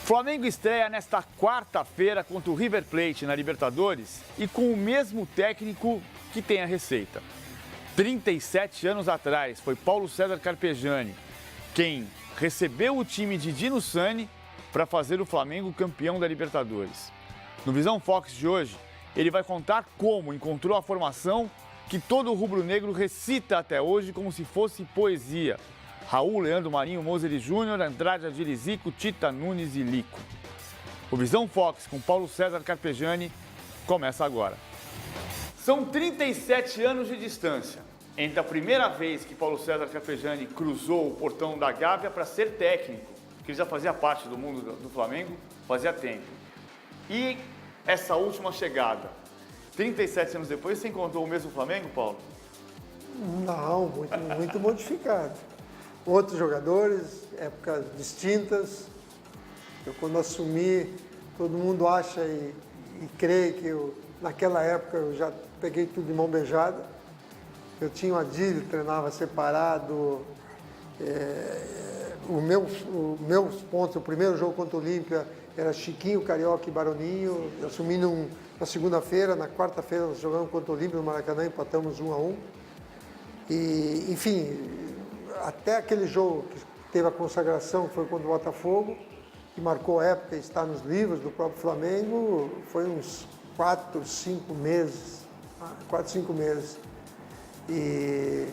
Flamengo estreia nesta quarta-feira contra o River Plate na Libertadores e com o mesmo técnico que tem a receita. 37 anos atrás, foi Paulo César Carpegiani quem recebeu o time de Dino Sani para fazer o Flamengo campeão da Libertadores. No Visão Fox de hoje, ele vai contar como encontrou a formação que todo o rubro-negro recita até hoje como se fosse poesia. Raul, Leandro Marinho, Moseri Júnior, Andrade Adilizico, Tita Nunes e Lico. O Visão Fox com Paulo César Carpegiani começa agora. São 37 anos de distância entre a primeira vez que Paulo César Carpegiani cruzou o portão da Gávea para ser técnico, que ele já fazia parte do mundo do Flamengo fazia tempo, e essa última chegada. 37 anos depois, você encontrou o mesmo Flamengo, Paulo? Não, muito modificado. Outros jogadores, épocas distintas. Eu, quando assumi, todo mundo acha e crê que naquela época eu já peguei tudo de mão beijada. Eu tinha o Adílio, treinava separado. Meus pontos, o primeiro jogo contra o Olímpia era Chiquinho, Carioca e Baroninho. Eu assumi na segunda-feira, na quarta-feira nós jogamos contra o Olímpia no Maracanã, empatamos 1-1. E, enfim, até aquele jogo que teve a consagração, que foi contra o Botafogo, que marcou a época e está nos livros do próprio Flamengo, foi uns 4, 5 meses. E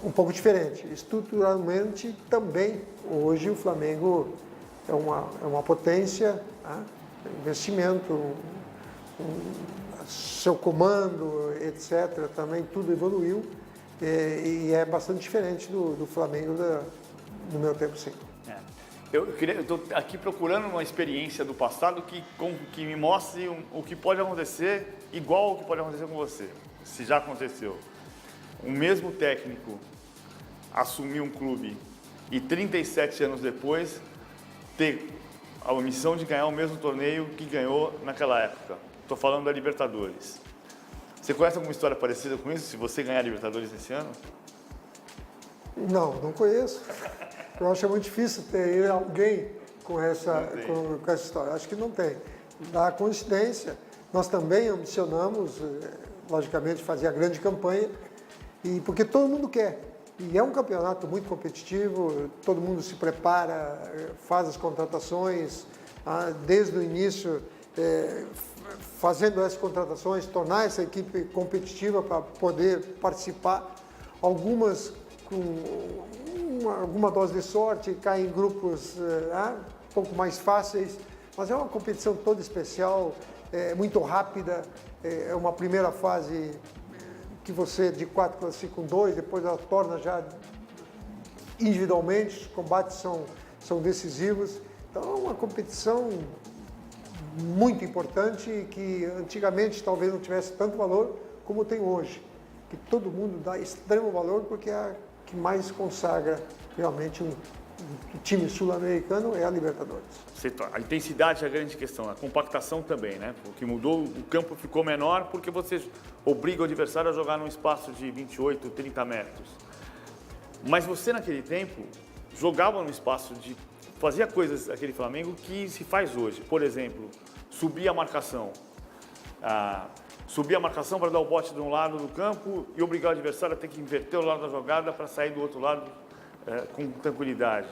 um pouco diferente. Estruturalmente também, hoje o Flamengo é uma potência, né? Investimento, seu comando, etc. Também tudo evoluiu. E é bastante diferente do Flamengo do meu tempo, sim. Eu estou aqui procurando uma experiência do passado que me mostre o que pode acontecer igual ao que pode acontecer com você, se já aconteceu. O mesmo técnico assumir um clube e 37 anos depois ter a missão de ganhar o mesmo torneio que ganhou naquela época. Estou falando da Libertadores. Você conhece alguma história parecida com isso, se você ganhar a Libertadores esse ano? Não conheço. Eu acho muito difícil ter alguém com essa história. Acho que não tem. Da coincidência, nós também ambicionamos, logicamente, fazer a grande campanha, porque todo mundo quer. E é um campeonato muito competitivo, todo mundo se prepara, faz as contratações, desde o início, fazendo essas contratações, tornar essa equipe competitiva para poder participar. Algumas com alguma dose de sorte, caem em grupos um pouco mais fáceis, mas é uma competição toda especial, muito rápida, é uma primeira fase que você de 4 classifica com 2, depois ela torna já individualmente, os combates são decisivos, então é uma competição muito importante que antigamente talvez não tivesse tanto valor como tem hoje, que todo mundo dá extremo valor porque é a que mais consagra realmente o time sul-americano é a Libertadores. A intensidade é a grande questão, a compactação também, né? O que mudou, o campo ficou menor porque você obriga o adversário a jogar num espaço de 28, 30 metros. Mas você naquele tempo jogava num espaço fazia coisas aquele Flamengo que se faz hoje. Por exemplo, subir a marcação. Subir a marcação para dar o bote de um lado do campo e obrigar o adversário a ter que inverter o lado da jogada para sair do outro lado com tranquilidade.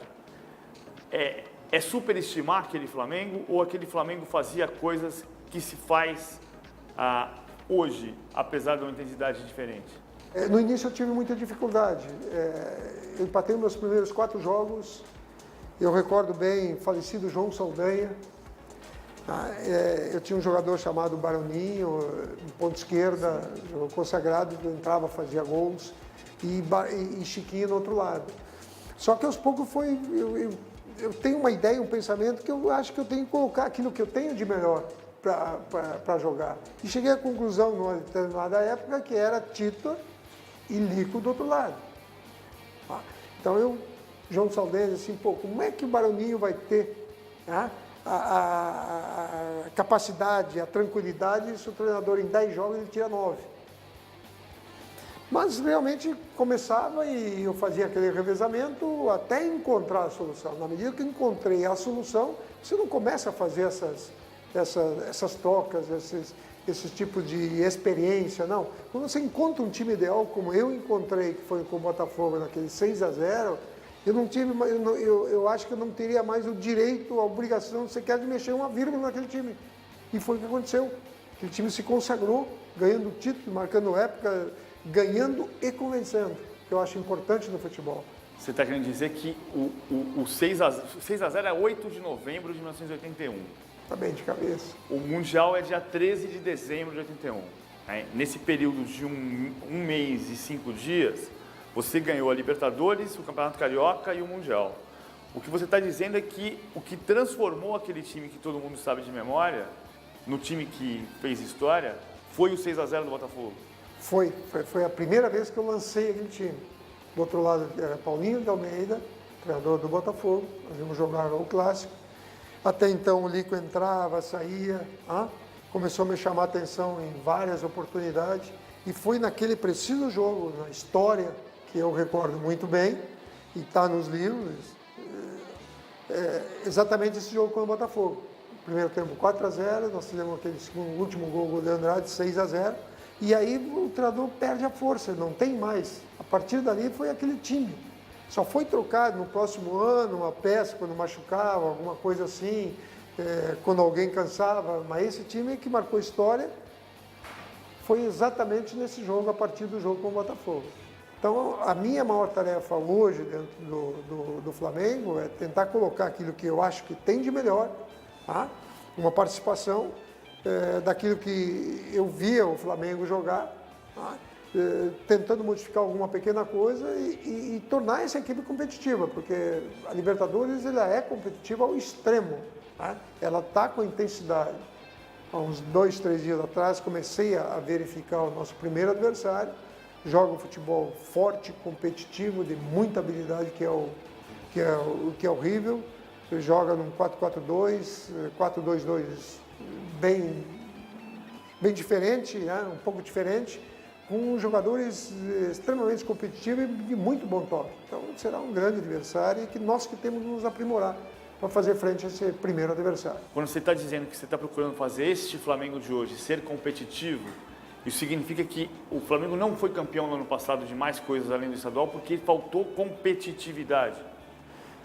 É superestimar aquele Flamengo ou aquele Flamengo fazia coisas que se faz hoje, apesar de uma intensidade diferente? No início eu tive muita dificuldade. Eu empatei meus primeiros 4 jogos. Eu recordo bem, falecido João Saldanha. Eu tinha um jogador chamado Baroninho, ponta esquerda, consagrado, entrava, fazia gols, e Chiquinho do outro lado. Só que aos poucos eu tenho uma ideia, um pensamento que eu acho que eu tenho que colocar aquilo que eu tenho de melhor para jogar. E cheguei à conclusão, numa determinada época, que era Tita e Lico do outro lado. Então João Saldanha, assim, como é que o Baroninho vai ter a capacidade, a tranquilidade, se o treinador em 10 jogos ele tira 9. Mas realmente começava e eu fazia aquele revezamento até encontrar a solução. Na medida que encontrei a solução, você não começa a fazer essas trocas, esses tipos de experiência, não. Quando você encontra um time ideal, como eu encontrei, que foi com o Botafogo naquele 6-0, eu acho que eu não teria mais o direito, a obrigação, sequer de mexer uma vírgula naquele time. E foi o que aconteceu. Aquele time se consagrou, ganhando título, marcando época, ganhando e convencendo, que eu acho importante no futebol. Você está querendo dizer que o 6-0 é 8 de novembro de 1981. Está bem de cabeça. O Mundial é dia 13 de dezembro de 81. Nesse período de um mês e 5 dias, você ganhou a Libertadores, o Campeonato Carioca e o Mundial. O que você está dizendo é que o que transformou aquele time que todo mundo sabe de memória, no time que fez história, foi o 6-0 do Botafogo. Foi a primeira vez que eu lancei aquele time. Do outro lado era Paulinho de Almeida, treinador do Botafogo, nós íamos jogar o Clássico. Até então o Lico entrava, saía, começou a me chamar a atenção em várias oportunidades. E foi naquele preciso jogo, na história, que eu recordo muito bem, e está nos livros, exatamente esse jogo com o Botafogo. Primeiro tempo 4-0, nós fizemos aquele último gol do Andrade, 6-0, e aí o treinador perde a força, não tem mais. A partir dali foi aquele time. Só foi trocado no próximo ano, uma peça, quando machucava, alguma coisa assim, quando alguém cansava, mas esse time que marcou história foi exatamente nesse jogo, a partir do jogo com o Botafogo. Então, a minha maior tarefa hoje dentro do Flamengo é tentar colocar aquilo que eu acho que tem de melhor, uma participação daquilo que eu via o Flamengo jogar, tentando modificar alguma pequena coisa e tornar essa equipe competitiva, porque a Libertadores ela é competitiva ao extremo, ela está com intensidade. Há uns 2, 3 dias atrás comecei a verificar o nosso primeiro adversário, joga um futebol forte, competitivo, de muita habilidade, que é horrível. Joga num 4-4-2, 4-2-2 bem diferente, um pouco diferente, com jogadores extremamente competitivos e de muito bom toque. Então será um grande adversário e que nós que temos que nos aprimorar para fazer frente a esse primeiro adversário. Quando você está dizendo que você está procurando fazer este Flamengo de hoje ser competitivo, isso significa que o Flamengo não foi campeão no ano passado de mais coisas além do estadual porque faltou competitividade.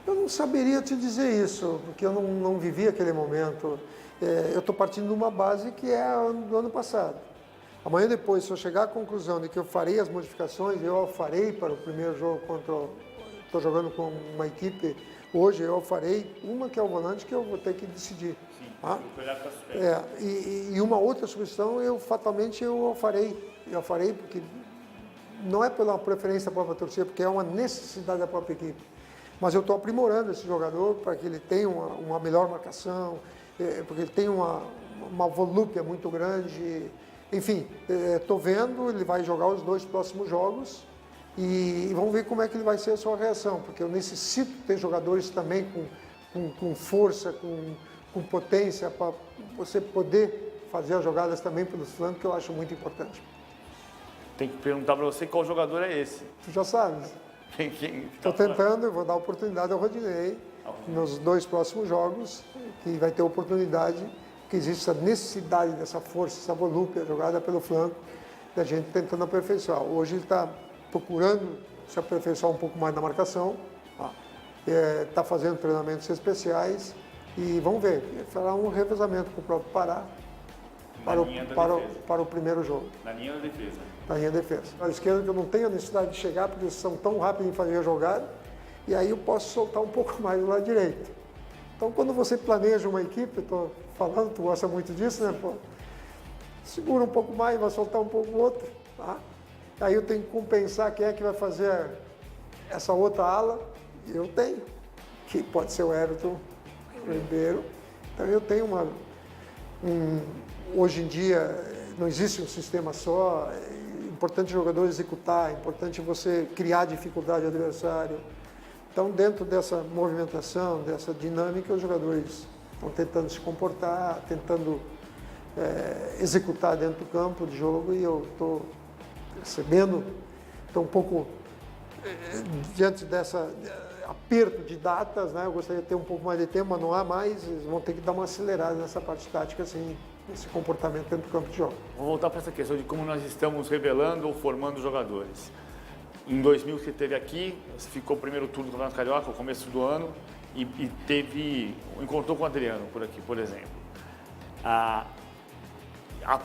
Eu não saberia te dizer isso, porque eu não vivi aquele momento. Eu estou partindo de uma base que é do ano passado. Amanhã depois, se eu chegar à conclusão de que eu farei as modificações, eu farei para o primeiro jogo estou jogando com uma equipe, hoje eu farei uma que é o volante que eu vou ter que decidir. Sim, e uma outra substituição eu fatalmente eu farei. Eu farei porque não é pela preferência da própria torcida, porque é uma necessidade da própria equipe. Mas eu estou aprimorando esse jogador para que ele tenha uma melhor marcação, porque ele tem uma volúpia muito grande. Enfim, estou vendo, ele vai jogar os 2 próximos jogos e vamos ver como é que ele vai ser a sua reação, porque eu necessito ter jogadores também com força, com potência, para você poder fazer as jogadas também pelos flancos, que eu acho muito importante. Tem que perguntar para você qual jogador é esse. Tu já sabes. Estou tentando, eu vou dar oportunidade ao Rodinei nos 2 próximos jogos, que vai ter oportunidade, que existe essa necessidade dessa força, essa volúpia jogada pelo flanco, da gente tentando aperfeiçoar. Hoje ele está procurando se aperfeiçoar um pouco mais na marcação, está fazendo treinamentos especiais e vamos ver, fará um revezamento com o próprio Pará para o primeiro jogo. Na linha da defesa. Na linha de defesa. Na esquerda, que eu não tenho a necessidade de chegar, porque eles são tão rápidos em fazer a jogada, e aí eu posso soltar um pouco mais do lado direito. Então, quando você planeja uma equipe, estou falando, tu gosta muito disso, né? Pô, segura um pouco mais, vai soltar um pouco o outro. Aí eu tenho que compensar quem é que vai fazer essa outra ala, e eu tenho, que pode ser o Everton Ribeiro. Então, eu tenho hoje em dia, não existe um sistema só. É importante o jogador executar, é importante você criar dificuldade ao adversário. Então, dentro dessa movimentação, dessa dinâmica, os jogadores estão tentando se comportar, tentando executar dentro do campo de jogo, e eu estou recebendo Então, um pouco diante dessa aperto de datas, né, eu gostaria de ter um pouco mais de tempo, mas não há mais, eles vão ter que dar uma acelerada nessa parte tática, assim, esse comportamento dentro do campo de jogo. Vou voltar para essa questão de como nós estamos revelando ou formando jogadores. Em 2000 você esteve aqui, ficou o primeiro turno do Campeonato Carioca, no começo do ano, e encontrou com o Adriano por aqui, por exemplo. A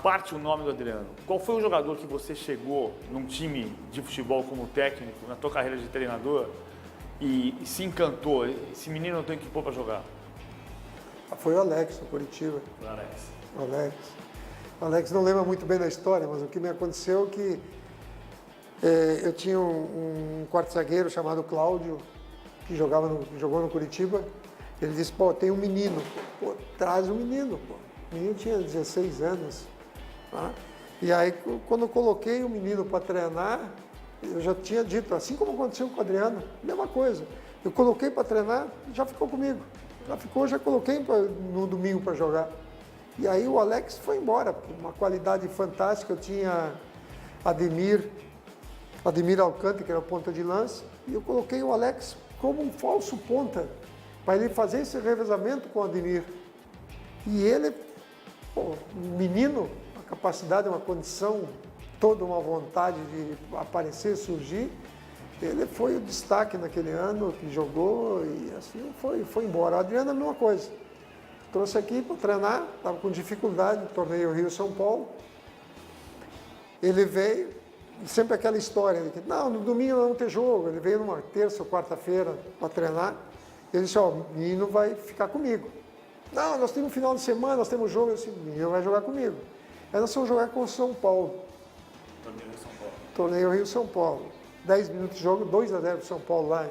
parte o nome do Adriano, qual foi o jogador que você chegou num time de futebol como técnico, na tua carreira de treinador, e se encantou? Esse menino não tem que pôr para jogar. Foi o Alex, do Curitiba. O Alex não lembra muito bem da história, mas o que me aconteceu é que eu tinha um quarto zagueiro chamado Cláudio, que jogou no Curitiba. Ele disse, pô, tem um menino. Pô, traz um menino, pô. O menino tinha 16 anos. Tá? E aí, quando eu coloquei o menino para treinar, eu já tinha dito, assim como aconteceu com o Adriano, mesma coisa. Eu coloquei para treinar, já ficou comigo. Já coloquei no domingo para jogar. E aí o Alex foi embora, uma qualidade fantástica. Eu tinha Ademir Alcântara, que era o ponta de lança, e eu coloquei o Alex como um falso ponta, para ele fazer esse revezamento com o Ademir. E ele, um menino, uma capacidade, uma condição, toda uma vontade de aparecer, surgir, ele foi o destaque naquele ano que jogou e assim foi embora. O Adriano é a mesma coisa. Trouxe aqui para treinar, estava com dificuldade no torneio Rio-São Paulo. Ele veio, sempre aquela história de que, não, no domingo não tem jogo. Ele veio numa terça ou quarta-feira para treinar. Ele disse, o menino vai ficar comigo. Não, nós temos um final de semana, nós temos jogo. Eu disse, o menino vai jogar comigo. Aí nós fomos jogar com o São Paulo. Torneio Rio-São Paulo. 10 minutos de jogo, 2-0 para o São Paulo lá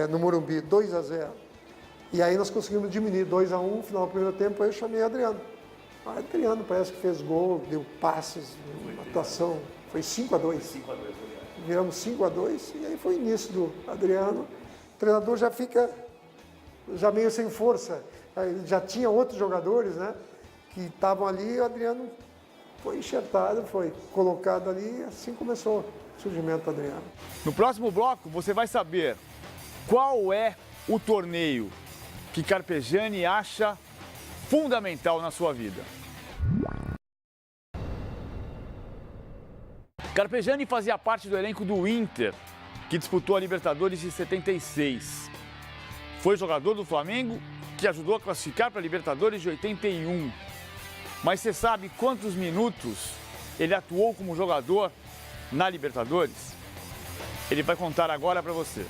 no Morumbi, 2-0. E aí nós conseguimos diminuir 2-1 no final do primeiro tempo, aí eu chamei o Adriano. O Adriano parece que fez gol, deu passes, uma atuação, foi 5-2. Viramos 5-2 e aí foi o início do Adriano. O treinador já fica meio sem força. Aí já tinha outros jogadores, né, que estavam ali, o Adriano foi enxertado, foi colocado ali, assim começou o surgimento do Adriano. No próximo bloco, você vai saber qual é o torneio que Carpegiani acha fundamental na sua vida. Carpegiani fazia parte do elenco do Inter, que disputou a Libertadores de 76. Foi jogador do Flamengo, que ajudou a classificar para a Libertadores de 81. Mas você sabe quantos minutos ele atuou como jogador na Libertadores? Ele vai contar agora para você.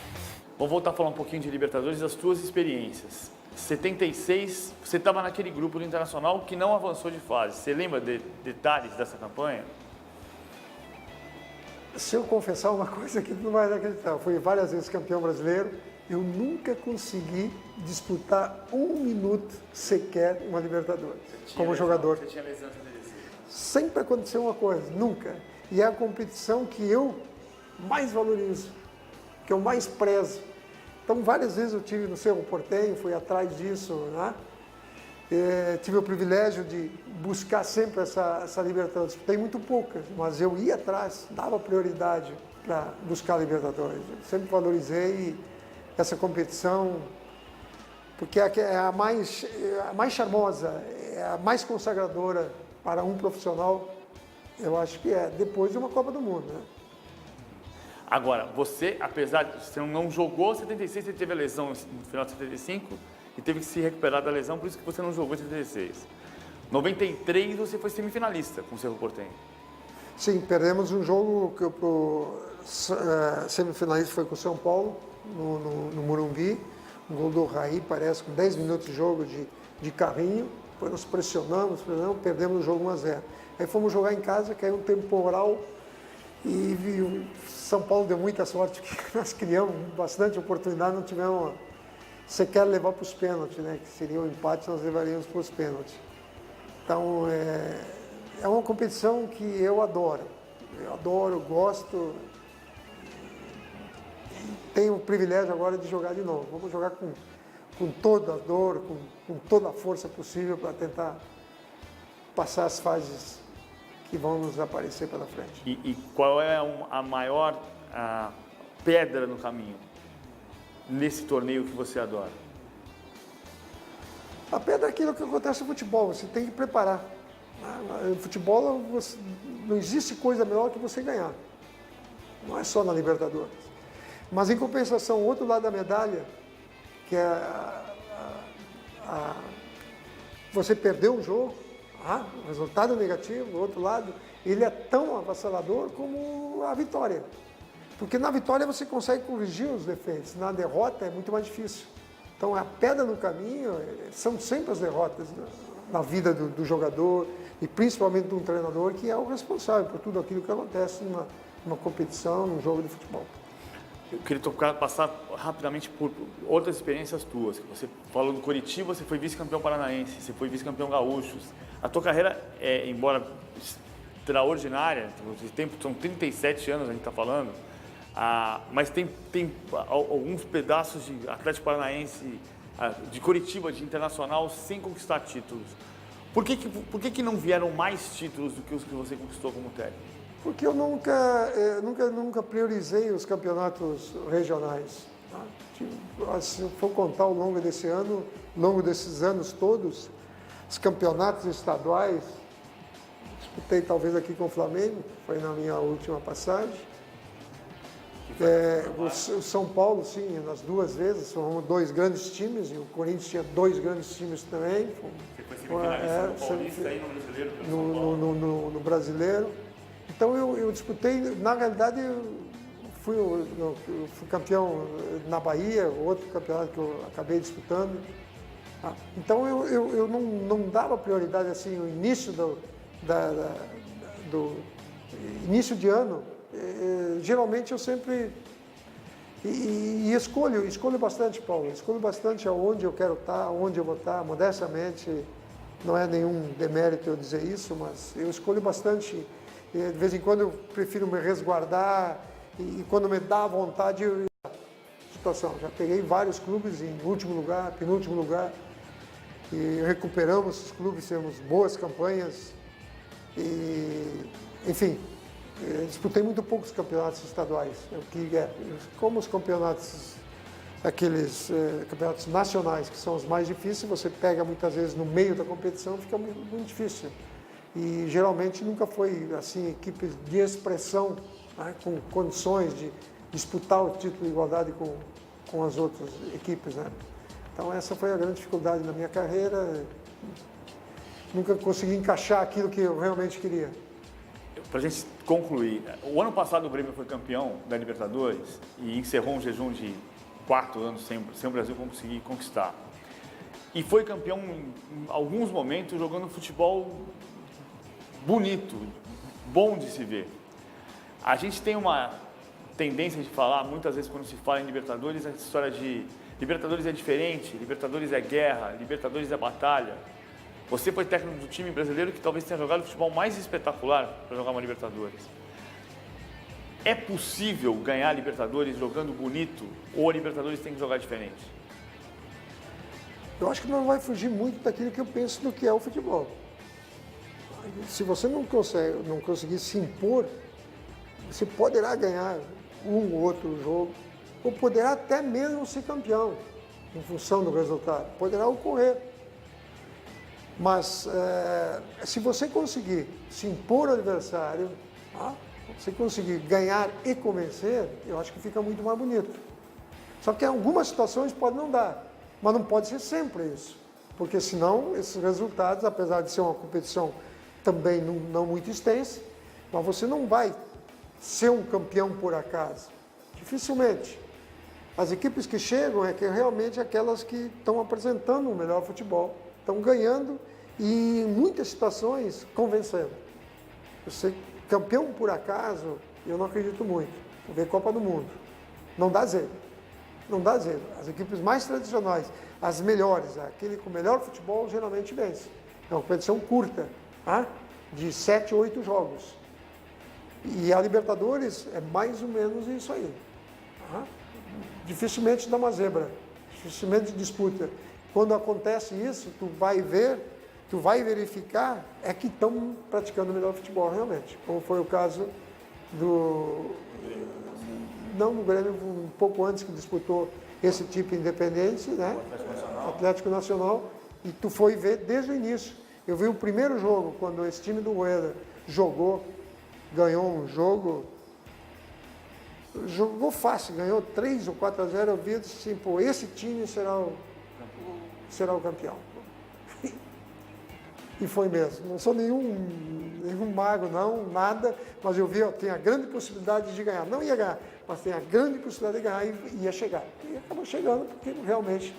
Vou voltar a falar um pouquinho de Libertadores, das suas experiências. 76, você estava naquele grupo do Internacional que não avançou de fase. Você lembra de detalhes dessa campanha? Se eu confessar uma coisa que não vai acreditar, eu fui várias vezes campeão brasileiro, eu nunca consegui disputar um minuto sequer uma Libertadores como jogador. Você tinha lesão de Sempre aconteceu uma coisa, nunca. E é a competição que eu mais valorizo, que eu mais prezo. Então, várias vezes eu tive no Cerro Porteño, fui atrás disso, né? Tive o privilégio de buscar sempre essa Libertadores. Tem muito poucas, mas eu ia atrás, dava prioridade para buscar a Libertadores. Eu sempre valorizei essa competição, porque é a mais charmosa, é a mais consagradora para um profissional, eu acho que é, depois de uma Copa do Mundo, né? Agora, você, apesar de você não jogou em 76, você teve a lesão no final de 75 e teve que se recuperar da lesão, por isso que você não jogou em 76. 93 você foi semifinalista com o Cerro Porteño. Sim, perdemos um jogo que o semifinalista foi com o São Paulo, no Morumbi, um gol do Raí, parece, com 10 minutos de jogo de carrinho, depois nós pressionamos, perdemos o jogo 1-0. Aí fomos jogar em casa, caiu um temporal e o São Paulo deu muita sorte, que nós criamos bastante oportunidade, não tivemos sequer levar para os pênaltis, né? Que seria um empate, nós levaríamos para os pênaltis. Então, é uma competição que eu adoro. Eu adoro, gosto. Tenho o privilégio agora de jogar de novo. Vamos jogar com toda a dor, com toda a força possível para tentar passar as fases que vão nos aparecer pela frente. E qual é a maior pedra no caminho nesse torneio que você adora? A pedra é aquilo que acontece no futebol, você tem que preparar. No futebol não existe coisa melhor que você ganhar. Não é só na Libertadores. Mas em compensação, o outro lado da medalha, que é você perdeu um jogo, o resultado negativo, do outro lado, ele é tão avassalador como a vitória. Porque na vitória você consegue corrigir os defeitos, na derrota é muito mais difícil. Então a pedra no caminho são sempre as derrotas na vida do jogador e principalmente de um treinador que é o responsável por tudo aquilo que acontece numa competição, num jogo de futebol. Eu queria passar rapidamente por outras experiências tuas. Você falou do Coritiba, você foi vice-campeão paranaense, você foi vice-campeão gaúcho. A tua carreira, embora extraordinária, são 37 anos a gente está falando, mas tem alguns pedaços de Atlético Paranaense, de Coritiba, de Internacional, sem conquistar títulos. Por que não vieram mais títulos do que os que você conquistou como técnico? Porque eu nunca priorizei os campeonatos regionais. Tá? Se eu for contar ao longo desses anos todos, os campeonatos estaduais, disputei talvez aqui com o Flamengo, foi na minha última passagem. O São Paulo, sim, nas duas vezes, são dois grandes times, e o Corinthians tinha dois grandes times também. Você foi semifinalista no Paulista e no Brasileiro? No Brasileiro. Então eu disputei, na realidade, fui campeão na Bahia, outro campeonato que eu acabei disputando. Então eu não dava prioridade assim, o início do início de ano. Geralmente eu sempre escolho bastante, Paulo, escolho bastante aonde eu quero estar, onde eu vou estar, modestamente, não é nenhum demérito eu dizer isso, mas eu escolho bastante. De vez em quando eu prefiro me resguardar e quando me dá vontade, situação. Já peguei vários clubes em último lugar, penúltimo lugar, e recuperamos os clubes, temos boas campanhas, enfim, disputei muito poucos campeonatos estaduais, como os campeonatos, campeonatos nacionais, que são os mais difíceis, você pega muitas vezes no meio da competição, fica muito difícil. E geralmente nunca foi assim, equipes de expressão, né, com condições de disputar o título de igualdade com as outras equipes, né? Então essa foi a grande dificuldade na minha carreira. Nunca consegui encaixar aquilo que eu realmente queria. Para a gente concluir, o ano passado o Grêmio foi campeão da Libertadores e encerrou um jejum de 4 anos sem o Brasil conseguir conquistar. E foi campeão em alguns momentos jogando futebol bonito, bom de se ver. A gente tem uma tendência de falar, muitas vezes quando se fala em Libertadores, essa história de Libertadores é diferente, Libertadores é guerra, Libertadores é batalha. Você foi técnico do time brasileiro que talvez tenha jogado o futebol mais espetacular para jogar uma Libertadores. É possível ganhar a Libertadores jogando bonito ou a Libertadores tem que jogar diferente? Eu acho que não vai fugir muito daquilo que eu penso do que é o futebol. Se você não conseguir se impor, você poderá ganhar um ou outro jogo, ou poderá até mesmo ser campeão, em função do resultado. Poderá ocorrer. Mas se você conseguir se impor ao adversário, se conseguir ganhar e convencer, eu acho que fica muito mais bonito. Só que em algumas situações pode não dar, mas não pode ser sempre isso. Porque senão esses resultados, apesar de ser uma competição também não muito extensa, mas você não vai ser um campeão por acaso. Dificilmente. As equipes que chegam realmente aquelas que estão apresentando o melhor futebol, estão ganhando e em muitas situações convencendo. Ser campeão por acaso, eu não acredito muito. Ver Copa do Mundo. Não dá zero. Não dá zero. As equipes mais tradicionais, as melhores, aquele com o melhor futebol, geralmente vence. É uma competição curta, de 7, 8 jogos. E a Libertadores é mais ou menos isso aí. Dificilmente dá uma zebra, dificilmente disputa. Quando acontece isso, tu vai ver tu vai verificar é que estão praticando o melhor futebol realmente, como foi o caso do Grêmio, um pouco antes que disputou esse tipo independente, né? Atlético Nacional, e tu foi ver desde o início. Eu vi o primeiro jogo, quando esse time do Rueda ganhou um jogo, jogou fácil, ganhou 3 ou 4-0, eu vi assim, pô, esse time será o campeão. E foi mesmo. Não sou nenhum mago, não, nada, mas eu vi, ó, tem a grande possibilidade de ganhar. Não ia ganhar, mas tem a grande possibilidade de ganhar e ia chegar. E acabou chegando porque realmente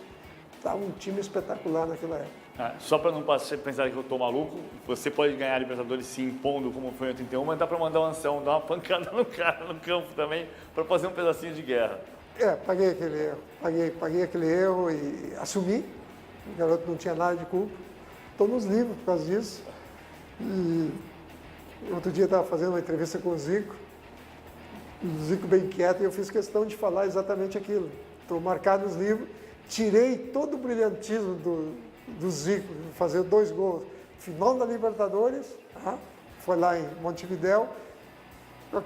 estava um time espetacular naquela época. Só para não pensar que eu estou maluco, você pode ganhar a Libertadores se impondo como foi em 81, mas dá para mandar um ancião, dar uma pancada no cara no campo também, para fazer um pedacinho de guerra. Paguei aquele erro. Paguei aquele erro e assumi. O garoto não tinha nada de culpa. Estou nos livros por causa disso. E outro dia eu estava fazendo uma entrevista com o Zico bem quieto, e eu fiz questão de falar exatamente aquilo. Estou marcado nos livros, tirei todo o brilhantismo do Zico, fazer 2 gols. Final da Libertadores, foi lá em Montevidéu, com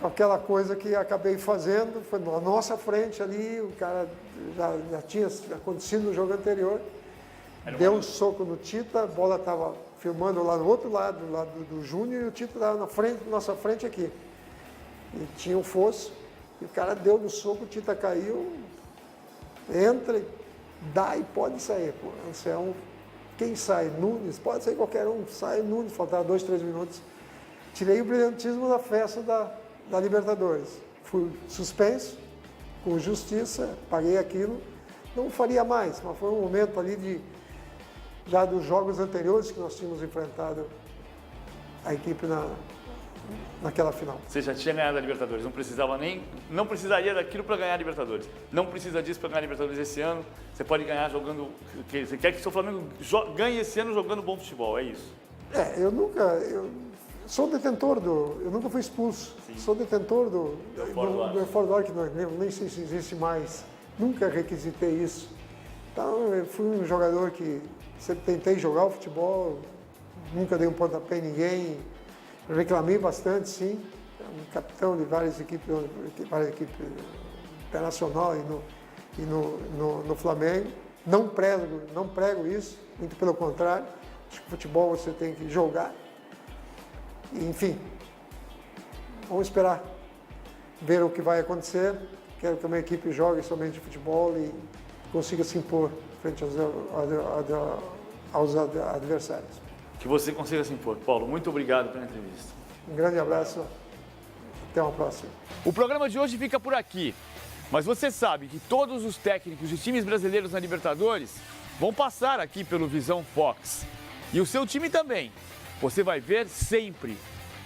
aquela coisa que acabei fazendo, foi na nossa frente ali, o cara já tinha acontecido no jogo anterior. Deu um soco no Tita, a bola estava filmando lá no outro lado, do lado do Júnior, e o Tita estava na nossa frente aqui. E tinha um fosso, e o cara deu no soco, o Tita caiu, entra, dá e pode sair. Pô, Anselmo, quem sai? Nunes, pode sair qualquer um, sai Nunes, faltava 2, 3 minutos. Tirei o brilhantismo da festa da Libertadores. Fui suspenso, com justiça, paguei aquilo, não faria mais, mas foi um momento ali já dos jogos anteriores que nós tínhamos enfrentado a equipe naquela final. Você já tinha ganhado a Libertadores, não precisaria daquilo para ganhar a Libertadores. Não precisa disso para ganhar a Libertadores esse ano. Você pode ganhar jogando. Você quer que o seu Flamengo ganhe esse ano jogando bom futebol, é isso? Eu sou detentor eu nunca fui expulso. Sim. Sou detentor do Ford que nem sei se existe mais. Nunca requisitei isso. Então, eu fui um jogador que sempre tentei jogar o futebol, nunca dei um pontapé em ninguém, reclamei bastante, sim. Um capitão de várias equipes internacional e no Flamengo. Não prego isso, muito pelo contrário. Acho que futebol você tem que jogar. E, enfim, vamos esperar, ver o que vai acontecer. Quero que a minha equipe jogue somente futebol e consiga se impor frente aos adversários. Que você consiga se impor. Paulo, muito obrigado pela entrevista. Um grande abraço. Até uma próxima. O programa de hoje fica por aqui. Mas você sabe que todos os técnicos de times brasileiros na Libertadores vão passar aqui pelo Visão Fox. E o seu time também. Você vai ver sempre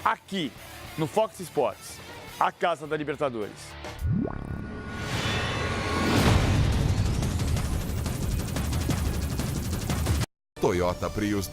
aqui no Fox Sports, a casa da Libertadores. Toyota Prius